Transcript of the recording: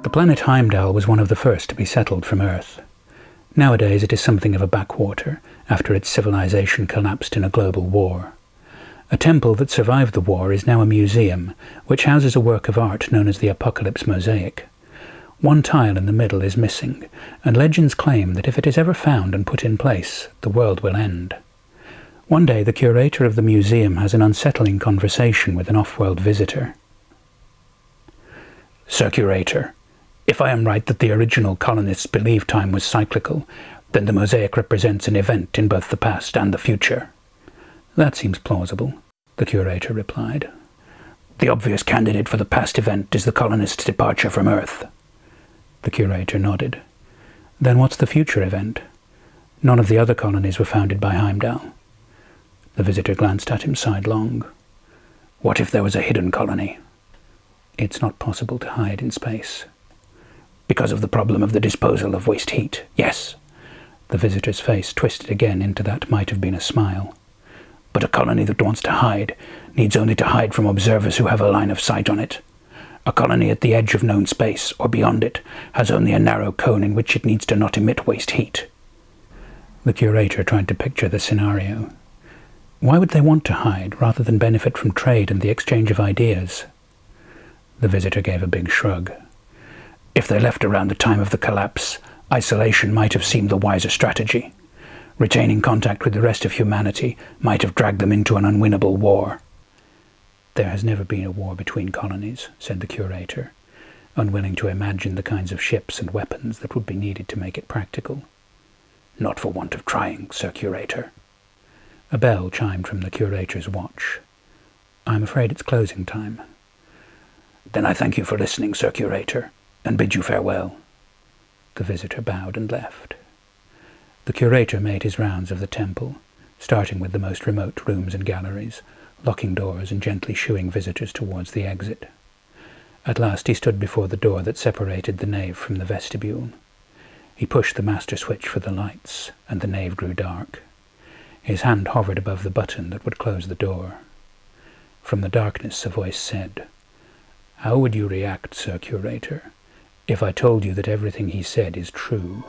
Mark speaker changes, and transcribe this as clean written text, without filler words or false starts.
Speaker 1: The planet Heimdall was one of the first to be settled from Earth. Nowadays it is something of a backwater, after its civilization collapsed in a global war. A temple that survived the war is now a museum, which houses a work of art known as the Apocalypse Mosaic. One tile in the middle is missing, and legends claim that if it is ever found and put in place, the world will end. One day the curator of the museum has an unsettling conversation with an off-world visitor. "Sir Curator, if I am right that the original colonists believed time was cyclical, then the mosaic represents an event in both the past and the future." "That seems plausible," the curator replied. "The obvious candidate for the past event is the colonists' departure from Earth." The curator nodded. "Then what's the future event? None of the other colonies were founded by Heimdall." The visitor glanced at him sidelong. "What if there was a hidden colony?" "It's not possible to hide in space." "Because of the problem of the disposal of waste heat, yes." The visitor's face twisted again into that might have been a smile. "But a colony that wants to hide needs only to hide from observers who have a line of sight on it. A colony at the edge of known space, or beyond it, has only a narrow cone in which it needs to not emit waste heat." The curator tried to picture the scenario. Why would they want to hide, rather than benefit from trade and the exchange of ideas? The visitor gave a big shrug. "If they left around the time of the collapse, isolation might have seemed the wiser strategy. Retaining contact with the rest of humanity might have dragged them into an unwinnable war." "There has never been a war between colonies," said the curator, unwilling to imagine the kinds of ships and weapons that would be needed to make it practical. "Not for want of trying, Sir Curator." A bell chimed from the curator's watch. "I'm afraid it's closing time." "Then I thank you for listening, Sir Curator, and bid you farewell." The visitor bowed and left. The curator made his rounds of the temple, starting with the most remote rooms and galleries, locking doors and gently shooing visitors towards the exit. At last he stood before the door that separated the nave from the vestibule. He pushed the master switch for the lights, and the nave grew dark. His hand hovered above the button that would close the door. From the darkness a voice said, "How would you react, Sir Curator, if I told you that everything he said is true?"